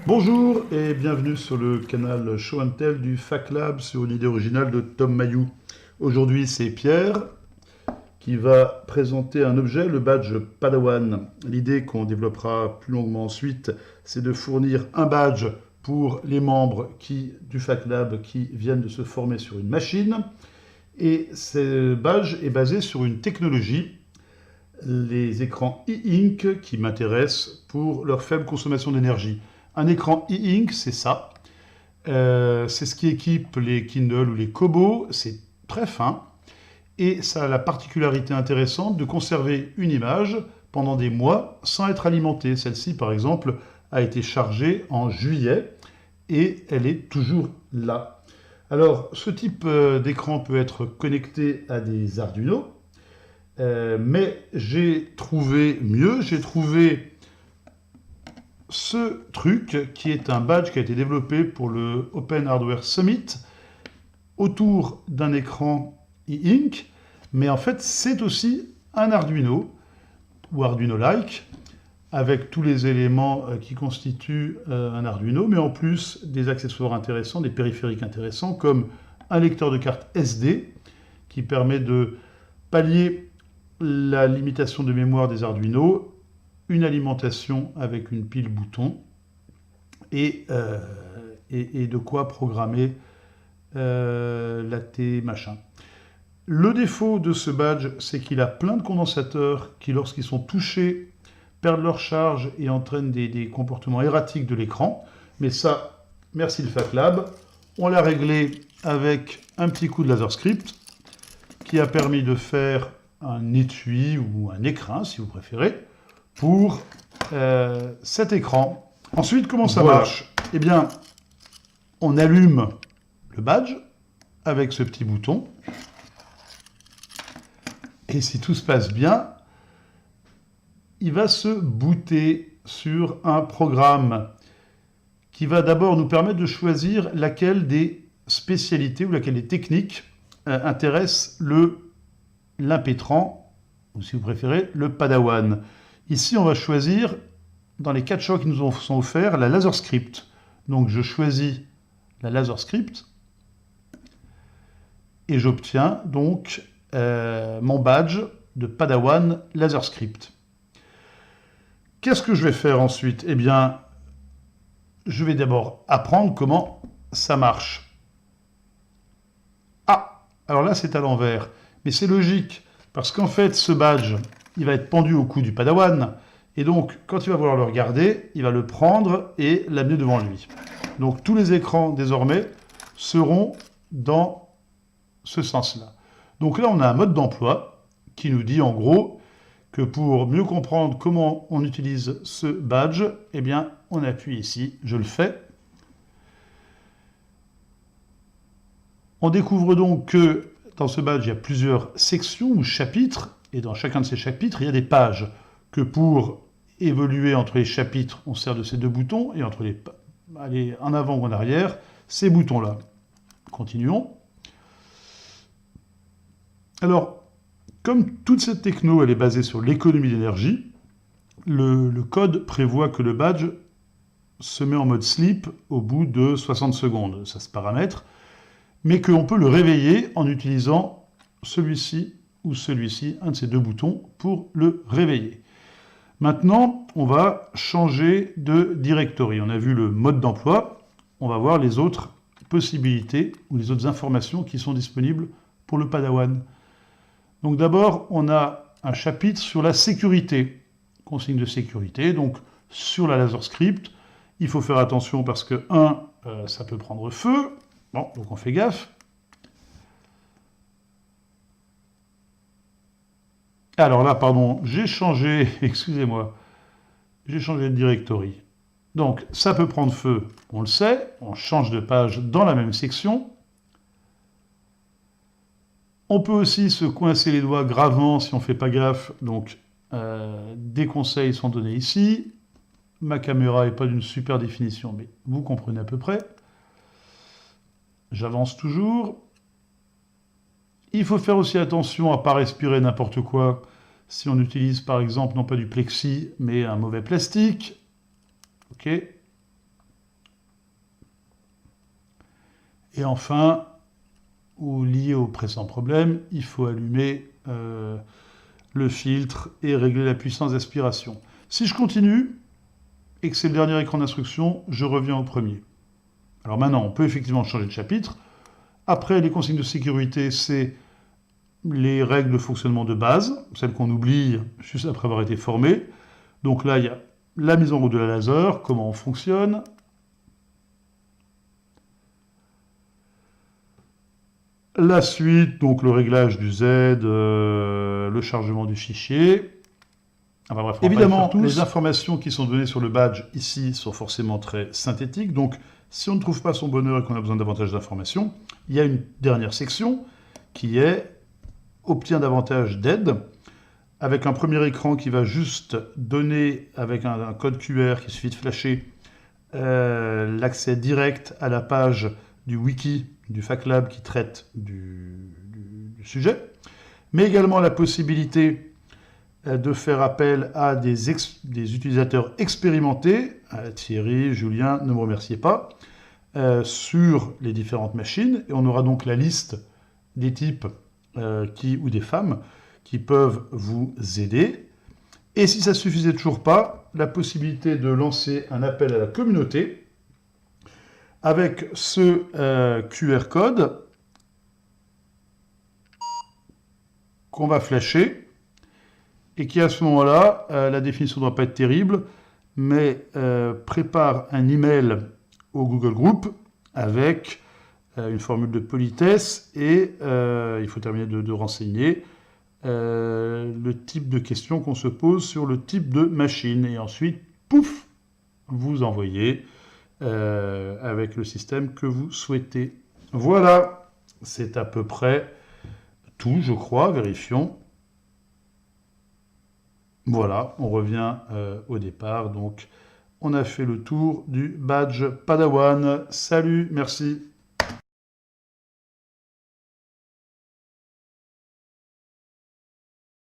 Bonjour et bienvenue sur le canal Show and Tell du FacLab sur une idée originale de Tom Mayou. Aujourd'hui, c'est Pierre qui va présenter un objet, le badge Padawan. L'idée qu'on développera plus longuement ensuite, c'est de fournir un badge pour les membres du FacLab qui viennent de se former sur une machine. Et ce badge est basé sur une technologie, les écrans e-ink qui m'intéressent pour leur faible consommation d'énergie. Un écran e-ink, c'est ça. C'est ce qui équipe les Kindle ou les Kobo. C'est très fin. Et ça a la particularité intéressante de conserver une image pendant des mois sans être alimentée. Celle-ci, par exemple, a été chargée en juillet et elle est toujours là. Alors, ce type d'écran peut être connecté à des Arduino, mais j'ai trouvé mieux. J'ai trouvé ce truc qui est un badge qui a été développé pour le Open Hardware Summit autour d'un écran e-ink, mais en fait c'est aussi un Arduino ou Arduino-like avec tous les éléments qui constituent un Arduino, mais en plus des accessoires intéressants, des périphériques intéressants comme un lecteur de carte SD qui permet de pallier la limitation de mémoire des Arduino, une alimentation avec une pile bouton et de quoi programmer l'AT machin. Le défaut de ce badge, c'est qu'il a plein de condensateurs qui, lorsqu'ils sont touchés, perdent leur charge et entraînent des comportements erratiques de l'écran. Mais ça, merci le FacLab. On l'a réglé avec un petit coup de laser script qui a permis de faire un étui ou un écrin, si vous préférez, pour cet écran. Ensuite, comment ça marche? Eh bien, on allume le badge avec ce petit bouton. Et si tout se passe bien, il va se booter sur un programme qui va d'abord nous permettre de choisir laquelle des spécialités ou laquelle des techniques intéresse l'impétrant, ou si vous préférez, le Padawan. Ici, on va choisir, dans les 4 choix qui nous sont offerts, la laser script. Donc, je choisis la laser script et j'obtiens donc mon badge de Padawan laser script. Qu'est-ce que je vais faire ensuite? Eh bien, je vais d'abord apprendre comment ça marche. Ah, alors là, c'est à l'envers. Mais c'est logique, parce qu'en fait, ce badge, il va être pendu au cou du Padawan, et donc, quand il va vouloir le regarder, il va le prendre et l'amener devant lui. Donc, tous les écrans, désormais, seront dans ce sens-là. Donc là, on a un mode d'emploi qui nous dit, en gros, que pour mieux comprendre comment on utilise ce badge, eh bien, on appuie ici, je le fais. On découvre donc que dans ce badge, il y a plusieurs sections ou chapitres, et dans chacun de ces chapitres, il y a des pages que pour évoluer entre les chapitres, on sert de ces deux boutons, et entre aller en avant ou en arrière, ces boutons-là. Continuons. Alors, comme toute cette techno, elle est basée sur l'économie d'énergie, le code prévoit que le badge se met en mode sleep au bout de 60 secondes. Ça se paramètre, mais qu'on peut le réveiller en utilisant celui-ci ou celui-ci, un de ces deux boutons, pour le réveiller. Maintenant, on va changer de directory. On a vu le mode d'emploi. On va voir les autres possibilités ou les autres informations qui sont disponibles pour le Padawan. Donc d'abord, on a un chapitre sur la sécurité, consigne de sécurité. Donc sur la laser script, il faut faire attention parce que, ça peut prendre feu. Bon, donc on fait gaffe. Alors là, pardon, j'ai changé, excusez-moi, j'ai changé de directory. Donc, ça peut prendre feu, on le sait, on change de page dans la même section. On peut aussi se coincer les doigts gravement si on ne fait pas gaffe, donc des conseils sont donnés ici. Ma caméra n'est pas d'une super définition, mais vous comprenez à peu près. J'avance toujours. Il faut faire aussi attention à ne pas respirer n'importe quoi si on utilise par exemple non pas du plexi mais un mauvais plastique. Ok. Et enfin, ou lié au précédent problème, il faut allumer le filtre et régler la puissance d'aspiration. Si je continue, et que c'est le dernier écran d'instruction, je reviens au premier. Alors maintenant, on peut effectivement changer de chapitre. Après, les consignes de sécurité, c'est les règles de fonctionnement de base, celles qu'on oublie juste après avoir été formé. Donc là, il y a la mise en route de la laser, comment on fonctionne. La suite, donc le réglage du Z, le chargement du fichier. Enfin bref, évidemment, les informations qui sont données sur le badge ici sont forcément très synthétiques. Donc, si on ne trouve pas son bonheur et qu'on a besoin davantage d'informations, il y a une dernière section qui est « Obtient davantage d'aide » avec un premier écran qui va juste donner, avec un code QR qu'il suffit de flasher, l'accès direct à la page du wiki du FacLab qui traite du sujet, mais également la possibilité de faire appel à des utilisateurs expérimentés, Thierry, Julien, ne me remerciez pas, sur les différentes machines, et on aura donc la liste des types ou des femmes qui peuvent vous aider. Et si ça ne suffisait toujours pas, la possibilité de lancer un appel à la communauté avec ce QR code qu'on va flasher et qui, à ce moment-là, la définition ne doit pas être terrible, mais prépare un email au Google Group avec une formule de politesse et il faut terminer de renseigner le type de questions qu'on se pose sur le type de machine. Et ensuite, pouf, vous envoyez avec le système que vous souhaitez. Voilà, c'est à peu près tout, je crois. Vérifions. Voilà, on revient au départ. Donc, on a fait le tour du badge Padawan. Salut, merci.